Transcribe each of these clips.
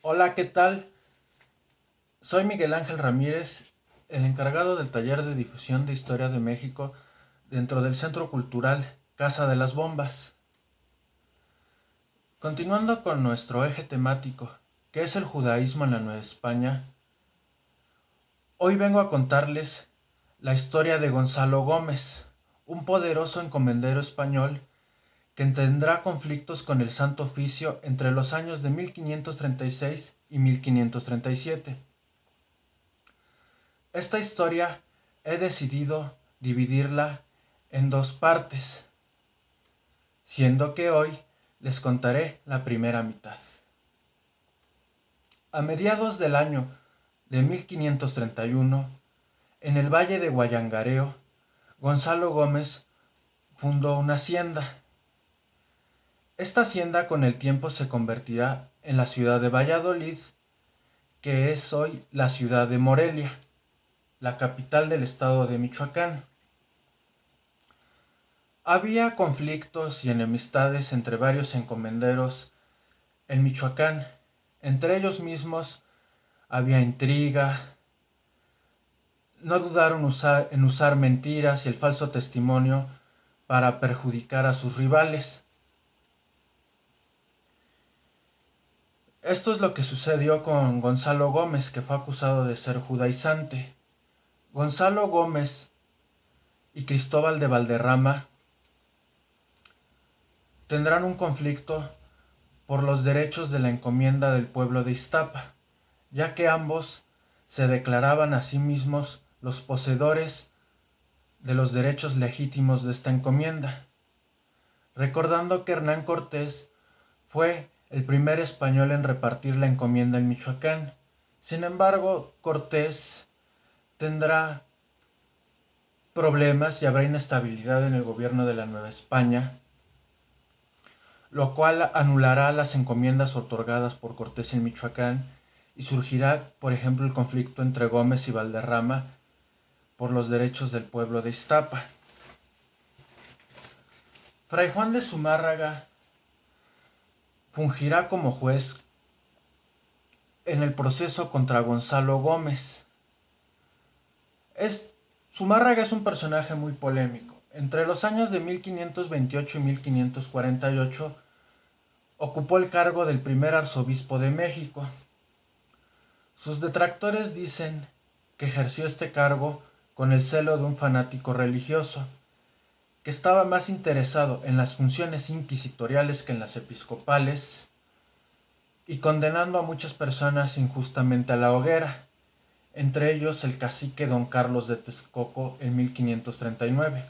Hola, ¿qué tal? Soy Miguel Ángel Ramírez, el encargado del taller de difusión de Historia de México dentro del Centro Cultural Casa de las Bombas. Continuando con nuestro eje temático, que es el judaísmo en la Nueva España, hoy vengo a contarles la historia de Gonzalo Gómez, un poderoso encomendero español que tendrá conflictos con el Santo Oficio entre los años de 1536 y 1537. Esta historia he decidido dividirla en dos partes, siendo que hoy les contaré la primera mitad. A mediados del año de 1531, en el valle de Guayangareo, Gonzalo Gómez fundó una hacienda. Esta hacienda con el tiempo se convertirá en la ciudad de Valladolid, que es hoy la ciudad de Morelia, la capital del estado de Michoacán. Había conflictos y enemistades entre varios encomenderos en Michoacán. Entre ellos mismos había intriga, no dudaron en usar mentiras y el falso testimonio para perjudicar a sus rivales. Esto es lo que sucedió con Gonzalo Gómez, que fue acusado de ser judaizante. Gonzalo Gómez y Cristóbal de Valderrama tendrán un conflicto por los derechos de la encomienda del pueblo de Iztapa, ya que ambos se declaraban a sí mismos los poseedores de los derechos legítimos de esta encomienda, recordando que Hernán Cortés fue el primer español en repartir la encomienda en Michoacán. Sin embargo, Cortés tendrá problemas y habrá inestabilidad en el gobierno de la Nueva España, lo cual anulará las encomiendas otorgadas por Cortés en Michoacán y surgirá, por ejemplo, el conflicto entre Gómez y Valderrama por los derechos del pueblo de Iztapa. Fray Juan de Zumárraga fungirá como juez en el proceso contra Gonzalo Gómez. Zumárraga es un personaje muy polémico. Entre los años de 1528 y 1548 ocupó el cargo del primer arzobispo de México. Sus detractores dicen que ejerció este cargo con el celo de un fanático religioso, que estaba más interesado en las funciones inquisitoriales que en las episcopales, y condenando a muchas personas injustamente a la hoguera, entre ellos el cacique don Carlos de Texcoco en 1539.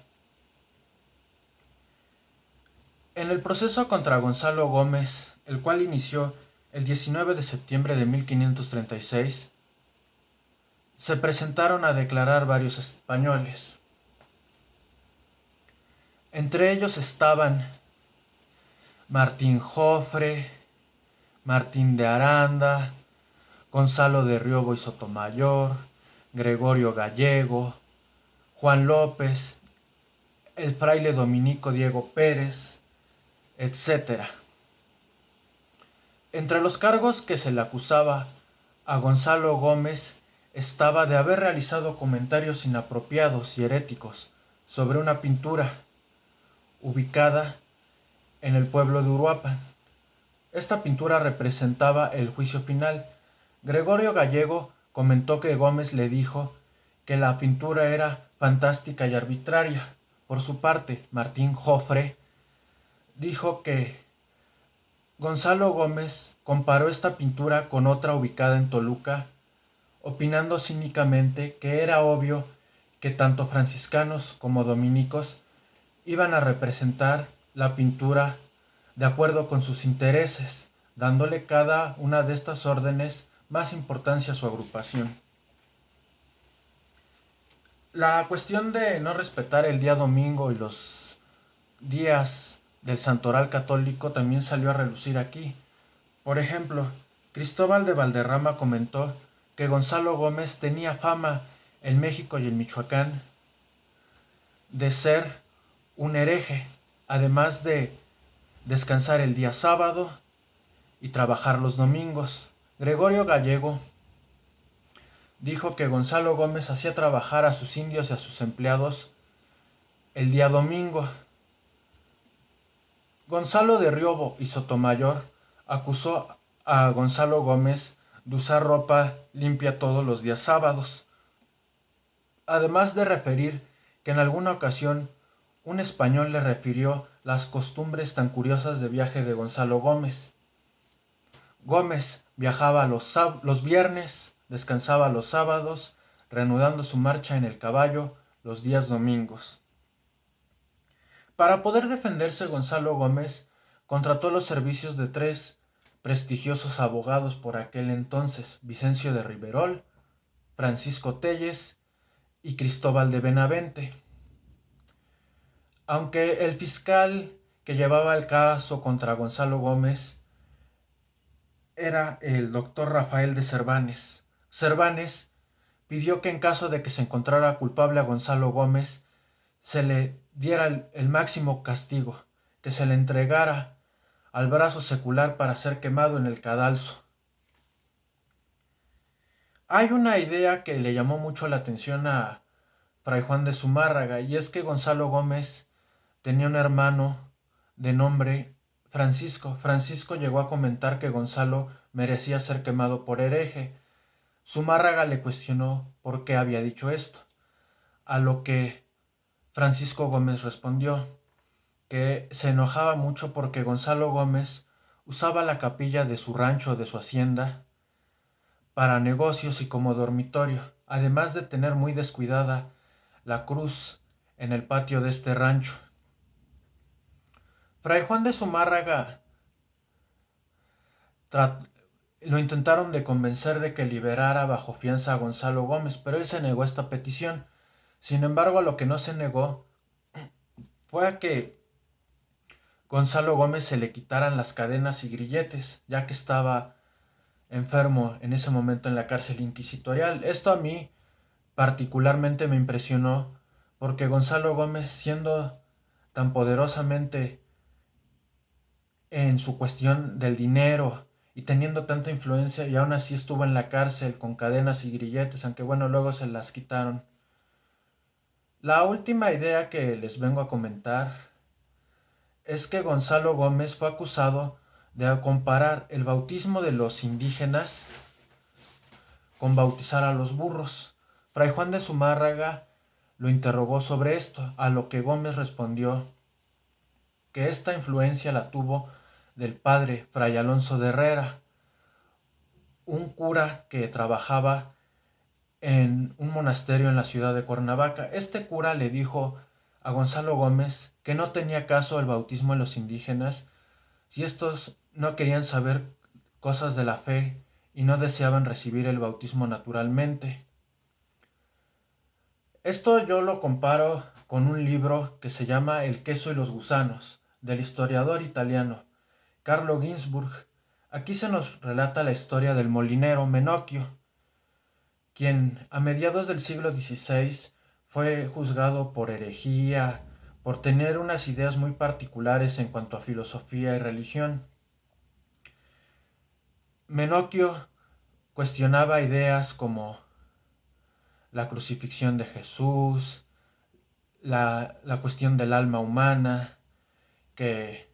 En el proceso contra Gonzalo Gómez, el cual inició el 19 de septiembre de 1536, se presentaron a declarar varios españoles. Entre ellos estaban Martín Jofre, Martín de Aranda, Gonzalo de Riobo y Sotomayor, Gregorio Gallego, Juan López, el fraile dominico Diego Pérez, etc. Entre los cargos que se le acusaba a Gonzalo Gómez estaba de haber realizado comentarios inapropiados y heréticos sobre una pintura ubicada en el pueblo de Uruapan. Esta pintura representaba el juicio final. Gregorio Gallego comentó que Gómez le dijo que la pintura era fantástica y arbitraria. Por su parte, Martín Jofre dijo que Gonzalo Gómez comparó esta pintura con otra ubicada en Toluca, opinando cínicamente que era obvio que tanto franciscanos como dominicos iban a representar la pintura de acuerdo con sus intereses, dándole cada una de estas órdenes más importancia a su agrupación. La cuestión de no respetar el día domingo y los días del santoral católico también salió a relucir aquí. Por ejemplo, Cristóbal de Valderrama comentó que Gonzalo Gómez tenía fama en México y en Michoacán de ser un hereje, además de descansar el día sábado y trabajar los domingos, Gregorio Gallego dijo que Gonzalo Gómez hacía trabajar a sus indios y a sus empleados el día domingo. Gonzalo de Riobo y Sotomayor acusó a Gonzalo Gómez de usar ropa limpia todos los días sábados, además de referir que en alguna ocasión un español le refirió las costumbres tan curiosas de viaje de Gonzalo Gómez. Gómez viajaba los viernes, descansaba los sábados, reanudando su marcha en el caballo los días domingos. Para poder defenderse, Gonzalo Gómez contrató los servicios de 3 prestigiosos abogados por aquel entonces: Vicencio de Riverol, Francisco Telles y Cristóbal de Benavente. Aunque el fiscal que llevaba el caso contra Gonzalo Gómez era el doctor Rafael de Cervantes, Cervantes pidió que en caso de que se encontrara culpable a Gonzalo Gómez, se le diera el máximo castigo, que se le entregara al brazo secular para ser quemado en el cadalso. Hay una idea que le llamó mucho la atención a Fray Juan de Zumárraga, y es que Gonzalo Gómez tenía un hermano de nombre Francisco. Francisco llegó a comentar que Gonzalo merecía ser quemado por hereje. Zumárraga le cuestionó por qué había dicho esto, a lo que Francisco Gómez respondió que se enojaba mucho porque Gonzalo Gómez usaba la capilla de su rancho o de su hacienda para negocios y como dormitorio, además de tener muy descuidada la cruz en el patio de este rancho. Fray Juan de Zumárraga lo intentaron de convencer de que liberara bajo fianza a Gonzalo Gómez, pero él se negó a esta petición. Sin embargo, a lo que no se negó fue a que Gonzalo Gómez se le quitaran las cadenas y grilletes, ya que estaba enfermo en ese momento en la cárcel inquisitorial. Esto a mí particularmente me impresionó, porque Gonzalo Gómez, siendo tan poderosamente en su cuestión del dinero y teniendo tanta influencia, y aún así estuvo en la cárcel con cadenas y grilletes, aunque bueno, luego se las quitaron. La última idea que les vengo a comentar es que Gonzalo Gómez fue acusado de comparar el bautismo de los indígenas con bautizar a los burros. Fray Juan de Zumárraga lo interrogó sobre esto, a lo que Gómez respondió que esta influencia la tuvo del padre Fray Alonso de Herrera, un cura que trabajaba en un monasterio en la ciudad de Cuernavaca. Este cura le dijo a Gonzalo Gómez que no tenía caso el bautismo de los indígenas si estos no querían saber cosas de la fe y no deseaban recibir el bautismo naturalmente. Esto yo lo comparo con un libro que se llama El queso y los gusanos, del historiador italiano Carlo Ginzburg. Aquí se nos relata la historia del molinero Menocchio, quien a mediados del siglo XVI fue juzgado por herejía, por tener unas ideas muy particulares en cuanto a filosofía y religión. Menocchio cuestionaba ideas como la crucifixión de Jesús, la cuestión del alma humana, que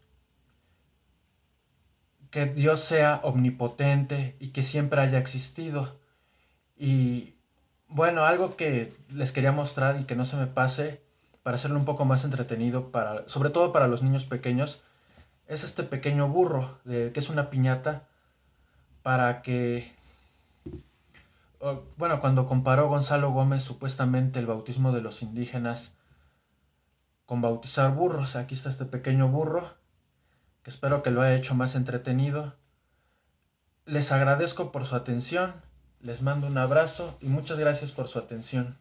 Dios sea omnipotente y que siempre haya existido. Y bueno, algo que les quería mostrar y que no se me pase, para hacerlo un poco más entretenido, sobre todo para los niños pequeños, es este pequeño burro, que es una piñata, para que, bueno, cuando comparó Gonzalo Gómez supuestamente el bautismo de los indígenas con bautizar burros, aquí está este pequeño burro, que espero que lo haya hecho más entretenido. Les agradezco por su atención, les mando un abrazo y muchas gracias por su atención.